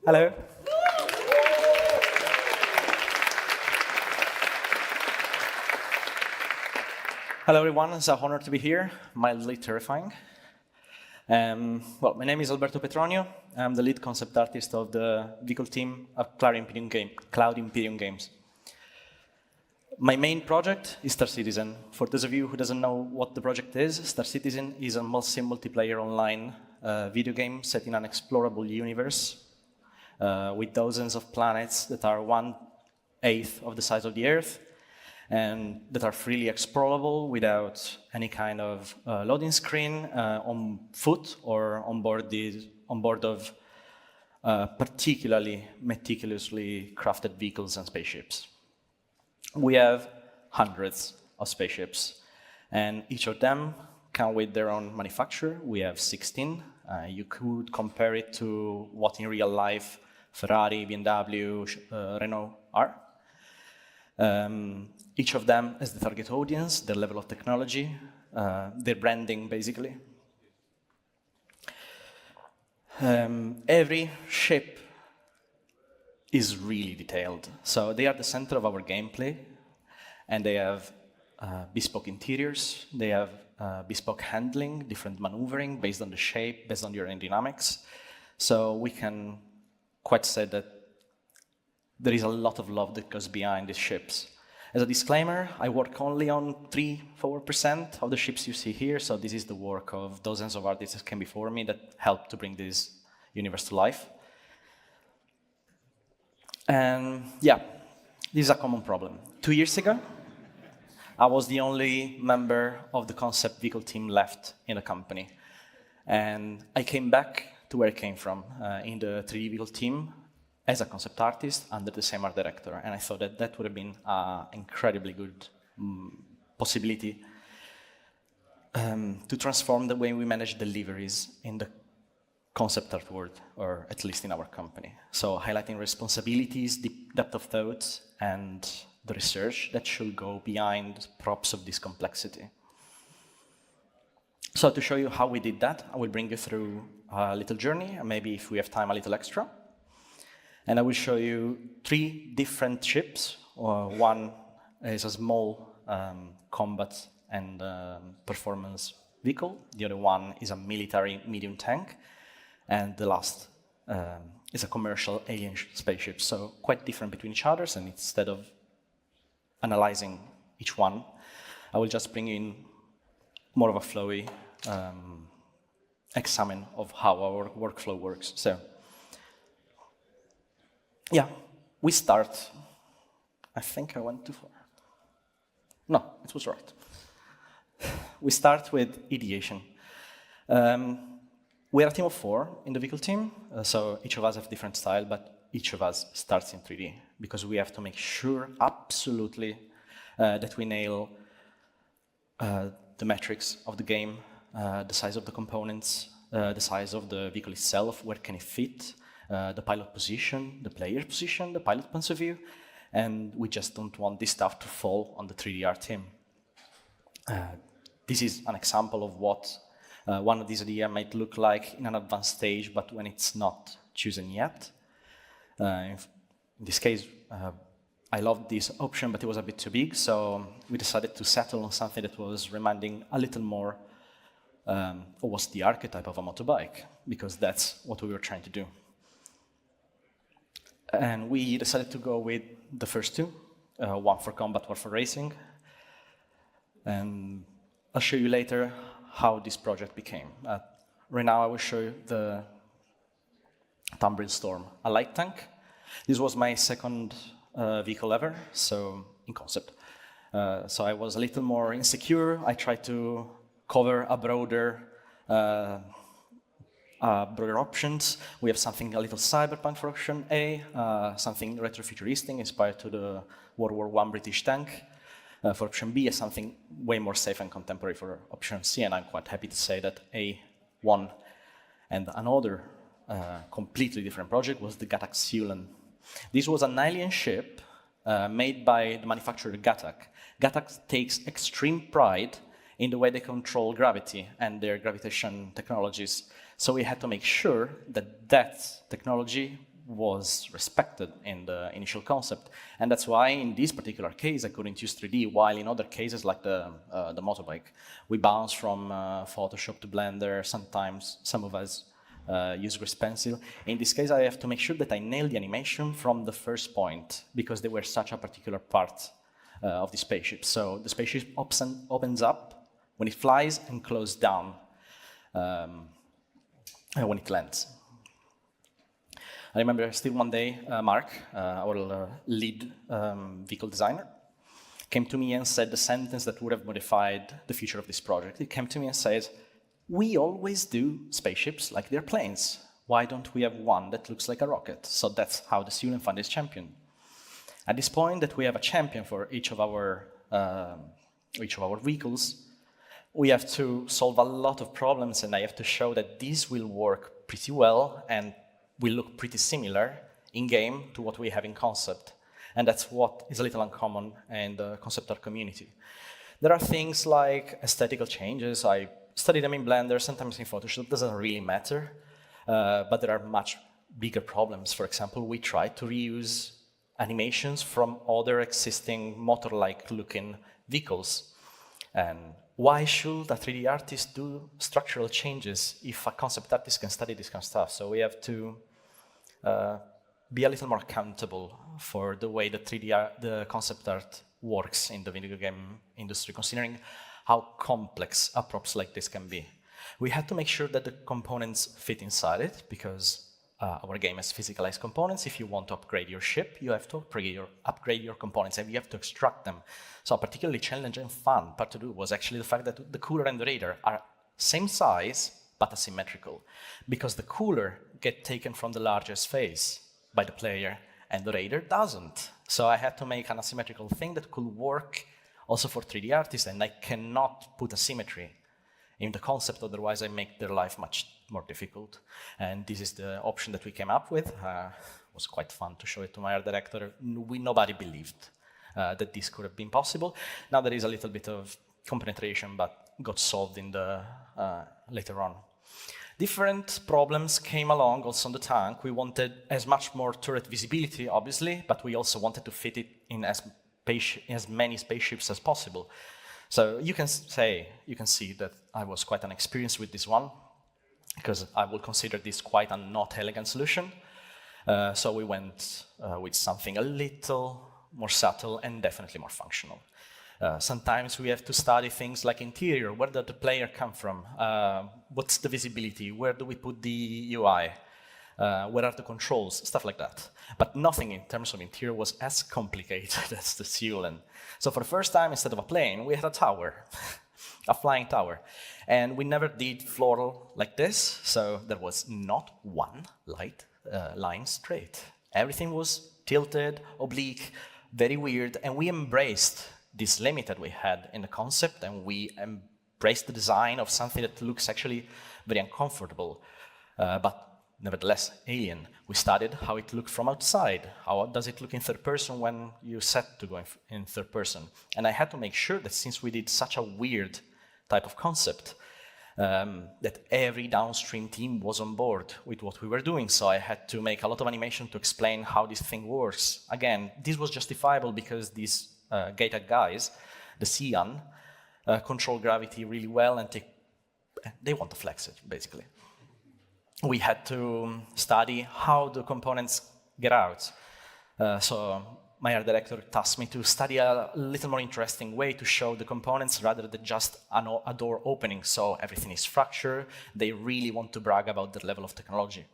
Hello. Hello, everyone. It's an honor to be here, mildly terrifying. Well, my name is Alberto Petronio. I'm the lead concept artist of the vehicle team at Cloud Imperium Games. My main project is Star Citizen. For those of you who doesn't know what the project is, Star Citizen is a multiplayer online video game set in an explorable universe with dozens of planets that are 1/8 of the size of the Earth and that are freely explorable without any kind of loading screen on foot or on board of particularly meticulously crafted vehicles and spaceships. We have hundreds of spaceships, and each of them come with their own manufacturer. We have 16. You could compare it to what in real life Ferrari, BMW, Renault are. Each of them has the target audience, their level of technology, their branding, basically. Every ship is really detailed. So they are the center of our gameplay, and they have bespoke interiors, they have bespoke handling, different maneuvering based on the shape, based on your aerodynamics. So we can quite say that there is a lot of love that goes behind these ships. As a disclaimer, I work only on 3–4% of the ships you see here, so this is the work of dozens of artists that came before me that helped to bring this universe to life. And yeah, this is a common problem. 2 years ago, I was the only member of the concept vehicle team left in the company. And I came back to where I came from, in the 3D vehicle team, as a concept artist under the same art director. And I thought that that would have been an incredibly good possibility to transform the way we manage deliveries in the concept art world, or at least in our company. So highlighting responsibilities, depth of thought, and the research that should go behind props of this complexity. So to show you how we did that, I will bring you through a little journey, and maybe if we have time, a little extra. And I will show you 3 different ships. One is a small combat and performance vehicle. The other one is a military medium tank. And the last is a commercial alien spaceship. So quite different between each other. And instead of analyzing each one, I will just bring in more of a flowy examine of how our workflow works. So yeah, we start. I think I went too far. No, it was right. We start with ideation. We're a team of 4 in the vehicle team, so each of us have different style, but each of us starts in 3D, because we have to make sure, absolutely, that we nail the metrics of the game, the size of the components, the size of the vehicle itself, where can it fit, the pilot position, the player position, the pilot point of view, and we just don't want this stuff to fall on the 3D team. This is an example of what one of these ideas might look like in an advanced stage, but when it's not chosen yet. In this case, I loved this option, but it was a bit too big, so we decided to settle on something that was reminding a little more of what's the archetype of a motorbike, because that's what we were trying to do. And we decided to go with the first 2, one for combat, one for racing. And I'll show you later how this project became. Right now I will show you the Tumbril Storm, a light tank. This was my second vehicle ever, so in concept. So I was a little more insecure. I tried to cover a broader options. We have something a little cyberpunk for option A, something retrofuturistic inspired to the World War I British tank. For option B, is something way more safe and contemporary for option C, and I'm quite happy to say that A won. And another completely different project was the Gatac Syulen. This was an alien ship made by the manufacturer Gatac. Gatac takes extreme pride in the way they control gravity and their gravitation technologies. So we had to make sure that that technology was respected in the initial concept. And that's why in this particular case, I couldn't use 3D, while in other cases, like the motorbike, we bounce from Photoshop to Blender. Sometimes some of us use Grease Pencil. In this case, I have to make sure that I nail the animation from the first point, because they were such a particular part of the spaceship. So the spaceship opens up when it flies and closes down when it lands. I remember still one day, Mark, our lead vehicle designer, came to me and said the sentence that would have modified the future of this project. He came to me and said, "We always do spaceships like they're planes. Why don't we have one that looks like a rocket?" So that's how the Syulen Fund is championed. At this point that we have a champion for each of our vehicles, we have to solve a lot of problems, and I have to show that this will work pretty well and will look pretty similar in-game to what we have in concept. And that's what is a little uncommon in the concept art community. There are things like aesthetical changes. I study them in Blender, sometimes in Photoshop. It doesn't really matter, but there are much bigger problems. For example, we try to reuse animations from other existing motor-like looking vehicles. And why should a 3D artist do structural changes if a concept artist can study this kind of stuff? So we have to be a little more accountable for the way the concept art works in the video game industry, considering how complex a props like this can be. We had to make sure that the components fit inside it, because our game has physicalized components. If you want to upgrade your ship, you have to upgrade your components, and you have to extract them. So a particularly challenging and fun part to do was actually the fact that the cooler and the radar are same size, but asymmetrical, because the cooler gets taken from the largest face by the player, and the radar doesn't. So I had to make an asymmetrical thing that could work also for 3D artists, and I cannot put asymmetry in the concept, otherwise I make their life much more difficult. And this is the option that we came up with. It was quite fun to show it to my art director. Nobody believed that this could have been possible. Now there is a little bit of compenetration, but got solved in the later on. Different problems came along also on the tank. We wanted as much more turret visibility, obviously, but we also wanted to fit it in as many spaceships as possible. So you can see that I was quite inexperienced with this one, because I would consider this quite a not elegant solution. So we went with something a little more subtle and definitely more functional. Sometimes we have to study things like interior. Where does the player come from? What's the visibility? Where do we put the UI? Where are the controls? Stuff like that. But nothing in terms of interior was as complicated as the Syulen. So for the first time, instead of a plane, we had a tower, a flying tower. And we never did floral like this, so there was not one line straight. Everything was tilted, oblique, very weird, and we embraced this limit that we had in the concept, and we embraced the design of something that looks actually very uncomfortable, but nevertheless alien. We studied how it looked from outside. How does it look in third person when you set to go in third person? And I had to make sure that since we did such a weird type of concept, that every downstream team was on board with what we were doing. So I had to make a lot of animation to explain how this thing works. Again, this was justifiable because these Gatac guys, the Cian, control gravity really well, and they want to flex it, basically. We had to study how the components get out. So my art director tasked me to study a little more interesting way to show the components rather than just a door opening. So everything is structured. They really want to brag about their level of technology.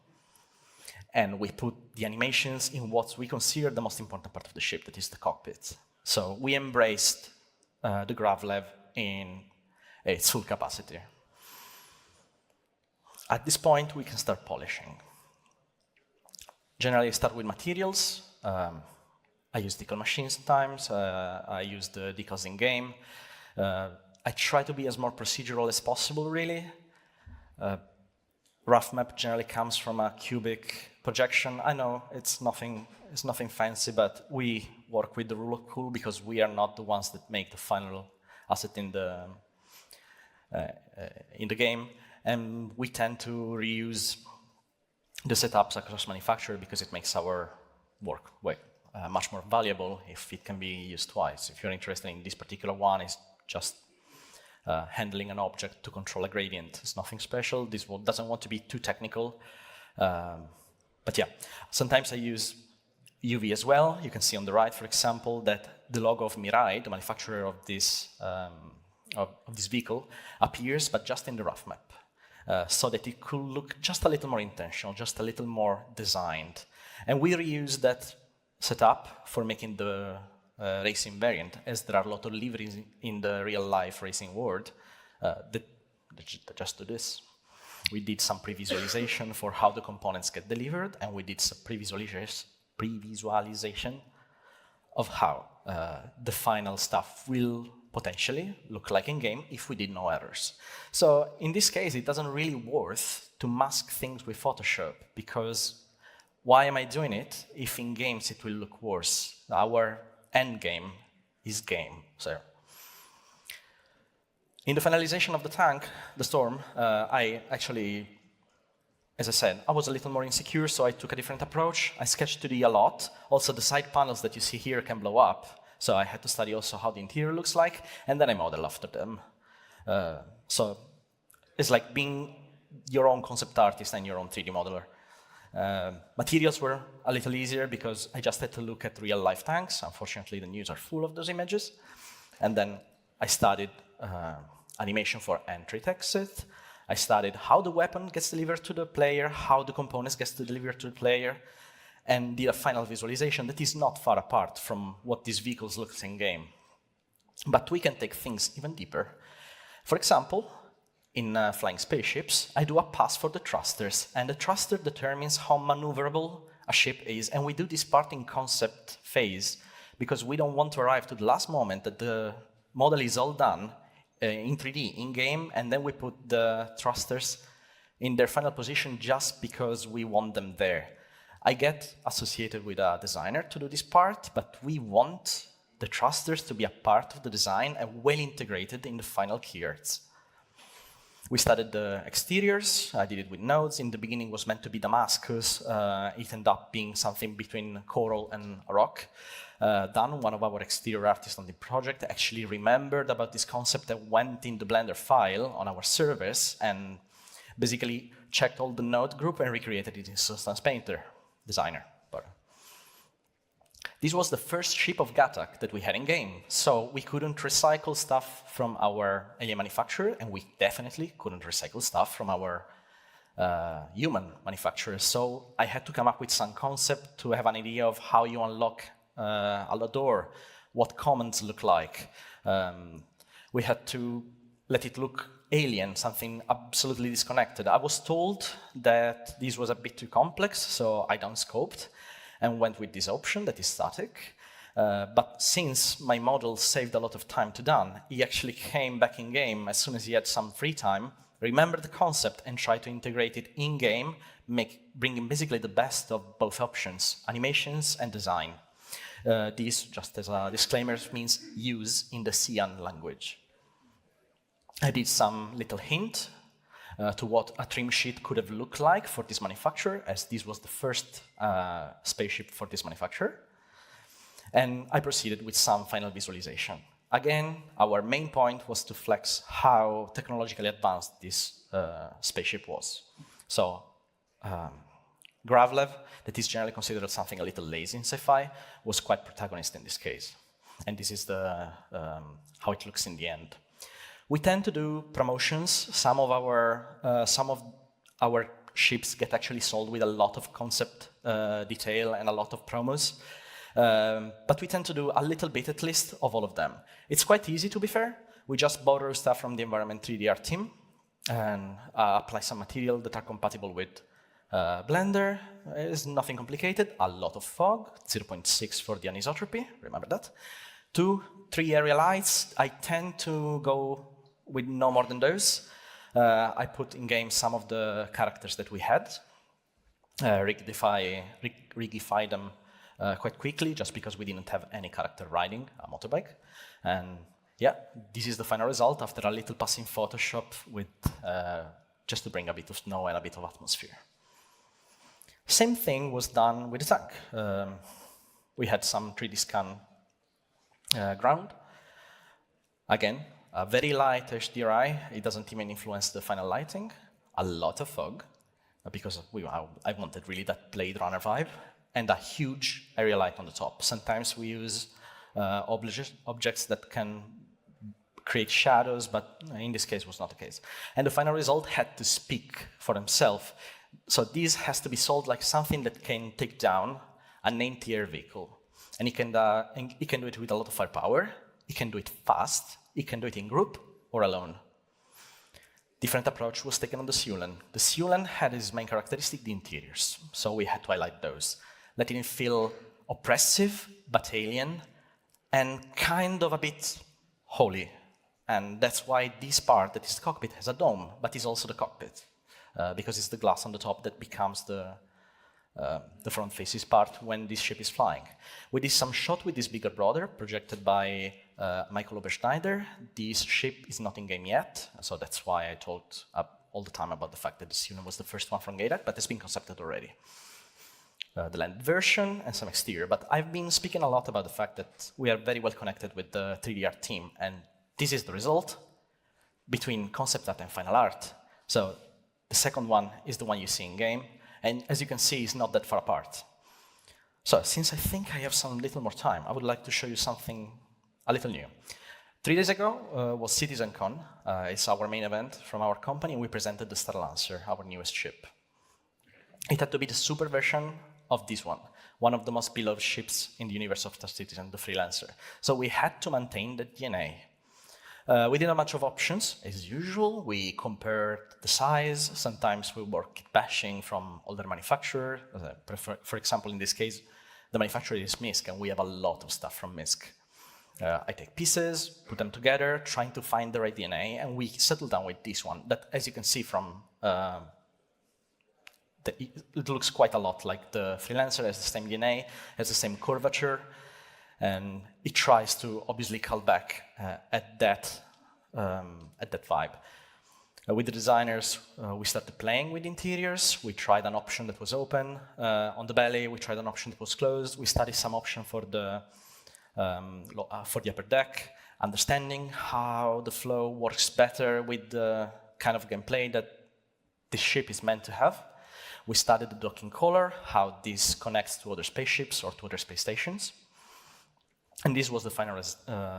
And we put the animations in what we consider the most important part of the ship, that is the cockpit. So we embraced the gravlev in its full capacity. At this point, we can start polishing. Generally, I start with materials. I use decal machines sometimes. I use the decals in-game. I try to be as more procedural as possible, really. Rough map generally comes from a cubic projection. I know it's nothing fancy, but we work with the rule of cool because we are not the ones that make the final asset in the game. And we tend to reuse the setups across manufacturer because it makes our work much more valuable if it can be used twice. If you're interested in this particular one, it's just handling an object to control a gradient. It's nothing special. This one doesn't want to be too technical. But yeah, sometimes I use UV as well. You can see on the right, for example, that the logo of Mirai, the manufacturer of this vehicle, appears, but just in the rough map, so that it could look just a little more intentional, just a little more designed. And we reuse that setup for making the racing variant, as there are a lot of liveries in the real-life racing world that just do this. We did some pre-visualization for how the components get delivered, and we did some pre-visualization of how the final stuff will potentially look like in-game if we did no errors. So in this case, it doesn't really worth to mask things with Photoshop, because why am I doing it if in games it will look worse? Our end game is game. So in the finalization of the tank, the Storm, I actually, as I said, I was a little more insecure, so I took a different approach. I sketched 2D a lot. Also, the side panels that you see here can blow up, so I had to study also how the interior looks like, and then I model after them. So it's like being your own concept artist and your own 3D modeler. Materials were a little easier because I just had to look at real-life tanks. Unfortunately, the news are full of those images. And then I studied animation for entry exit. I studied how the weapon gets delivered to the player, how the components gets delivered to the player, and did a final visualization that is not far apart from what these vehicles look in-game. But we can take things even deeper. For example, in flying spaceships, I do a pass for the thrusters, and the thruster determines how maneuverable a ship is, and we do this part in concept phase because we don't want to arrive to the last moment that the model is all done in 3D, in-game, and then we put the thrusters in their final position just because we want them there. I get associated with a designer to do this part, but we want the thrusters to be a part of the design and well integrated in the final key arts. We studied the exteriors. I did it with nodes. In the beginning, it was meant to be Damascus. It ended up being something between coral and a rock. Dan, one of our exterior artists on the project, actually remembered about this concept and went in the Blender file on our servers and basically checked all the node group and recreated it in Substance Painter Designer. This was the first ship of Gatac that we had in-game, so we couldn't recycle stuff from our alien manufacturer, and we definitely couldn't recycle stuff from our human manufacturer. So I had to come up with some concept to have an idea of how you unlock a door, what commands look like. We had to let it look alien, something absolutely disconnected. I was told that this was a bit too complex, so I downscoped and went with this option that is static. But since my model saved a lot of time to Dan, he actually came back in-game as soon as he had some free time, remembered the concept and tried to integrate it in-game, bringing basically the best of both options, animations and design. This, just as a disclaimer, means use in the Cyan language. I did some little hint to what a trim sheet could have looked like for this manufacturer, as this was the first spaceship for this manufacturer. And I proceeded with some final visualization. Again, our main point was to flex how technologically advanced this spaceship was. So, Gravlev, that is generally considered something a little lazy in sci-fi, was quite protagonist in this case. And this is how it looks in the end. We tend to do promotions. Some of our ships get actually sold with a lot of concept detail and a lot of promos. But we tend to do a little bit, at least, of all of them. It's quite easy, to be fair. We just borrow stuff from the Environment 3D art team and apply some material that are compatible with Blender. It's nothing complicated. A lot of fog, 0.6 for the anisotropy, remember that. 2, 3 area lights. I tend to go with no more than those. I put in-game some of the characters that we had, rigify them quite quickly, just because we didn't have any character riding a motorbike. And yeah, this is the final result after a little pass in Photoshop with just to bring a bit of snow and a bit of atmosphere. Same thing was done with the tank. We had some 3D scan ground. Again, a very light HDRI. It doesn't even influence the final lighting. A lot of fog, because I wanted really that Blade Runner vibe, and a huge area light on the top. Sometimes we use objects that can create shadows, but in this case was not the case. And the final result had to speak for himself. So this has to be sold like something that can take down an entire vehicle. And it can do it with a lot of firepower, it can do it fast, it can do it in group or alone. Different approach was taken on the Syulen. The Syulen had its main characteristic, the interiors. So we had to highlight those, letting it feel oppressive, but alien, and kind of a bit holy. And that's why this part, that is the cockpit, has a dome, but is also the cockpit, because it's the glass on the top that becomes the front faces part when this ship is flying. We did some shot with this bigger brother, projected by Michael Oberschneider. This ship is not in game yet, so that's why I talked all the time about the fact that the Syulen was the first one from Gatac, but it's been concepted already. The landed version and some exterior, but I've been speaking a lot about the fact that we are very well connected with the 3D art team, and this is the result between concept art and final art. So the second one is the one you see in game, and as you can see, it's not that far apart. So since I think I have some little more time, I would like to show you something a little new. 3 days ago was CitizenCon. It's our main event from our company, and we presented the Starlancer, our newest ship. It had to be the super version of this one of the most beloved ships in the universe of Star Citizen, the Freelancer. So we had to maintain the DNA. We did a bunch of options, as usual. We compared the size. Sometimes we were bashing from older manufacturer. For example, in this case, the manufacturer is Misc, and we have a lot of stuff from Misc. I take pieces, put them together, trying to find the right DNA, and we settled down with this one that, as you can see from it looks quite a lot like the Freelancer, has the same DNA, has the same curvature, and it tries to obviously call back at that vibe. With the designers, we started playing with interiors. We tried an option that was open on the belly. We tried an option that was closed. We studied some option for the upper deck, understanding how the flow works better with the kind of gameplay that the ship is meant to have. We studied the docking collar, how this connects to other spaceships or to other space stations. And this was the final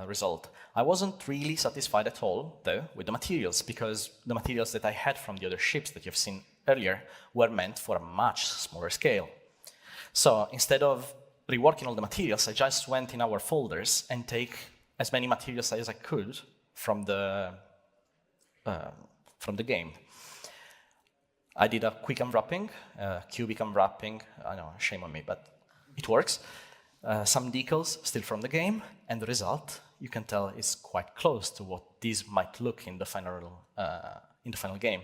result. I wasn't really satisfied at all, though, with the materials, because the materials that I had from the other ships that you've seen earlier were meant for a much smaller scale. So instead of reworking all the materials, I just went in our folders and take as many materials as I could from the game. I did a quick unwrapping, cubic unwrapping. I know, shame on me, but it works. Some decals still from the game, and the result, you can tell, is quite close to what this might look in the final game.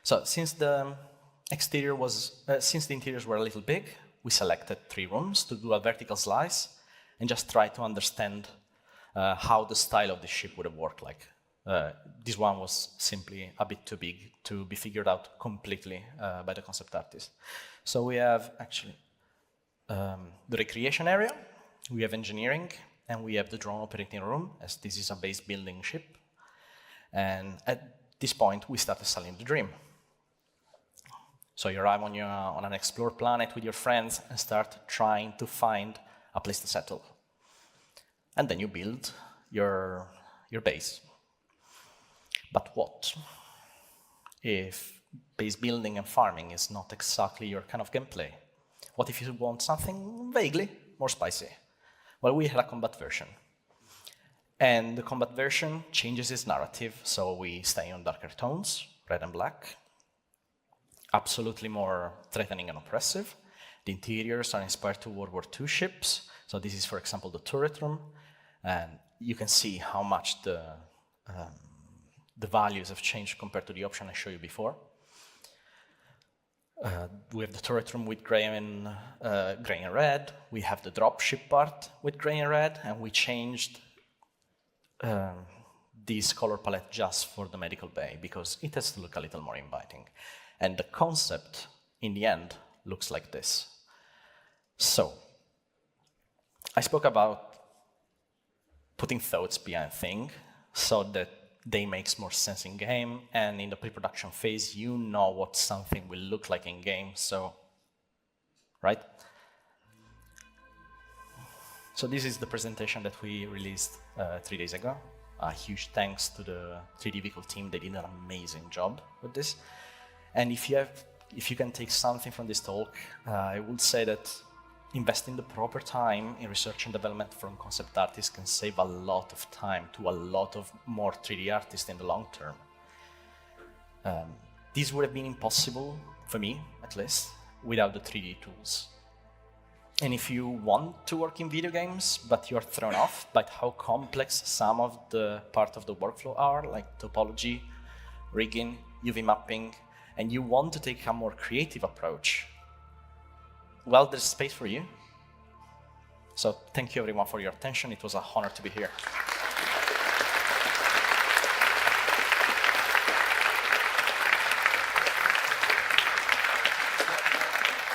So since the interiors were a little big, we selected 3 rooms to do a vertical slice and just try to understand how the style of the ship would have worked like. This one was simply a bit too big to be figured out completely by the concept artist. So we have actually the recreation area, we have engineering, and we have the drone operating room, as this is a base building ship. And at this point, we started selling the dream. So you arrive on an explored planet with your friends and start trying to find a place to settle. And then you build your base. But what if base building and farming is not exactly your kind of gameplay? What if you want something vaguely more spicy? Well, we had a combat version. And the combat version changes its narrative, so we stay on darker tones, red and black. Absolutely more threatening and oppressive. The interiors are inspired to World War II ships. So this is, for example, the turret room. And you can see how much the values have changed compared to the option I showed you before. We have the turret room with gray and red. We have the dropship part with gray and red, and we changed this color palette just for the medical bay because it has to look a little more inviting. And the concept, in the end, looks like this. So, I spoke about putting thoughts behind things so that they make more sense in game, and in the pre-production phase, you know what something will look like in game, so, right? So this is the presentation that we released 3 days ago. A huge thanks to the 3D Vehicle team, they did an amazing job with this. And if you can take something from this talk, I would say that investing the proper time in research and development from concept artists can save a lot of time to a lot of more 3D artists in the long term. This would have been impossible, for me at least, without the 3D tools. And if you want to work in video games, but you're thrown off by how complex some of the part of the workflow are, like topology, rigging, UV mapping, and you want to take a more creative approach, well, there's space for you. So thank you everyone for your attention. It was an honor to be here.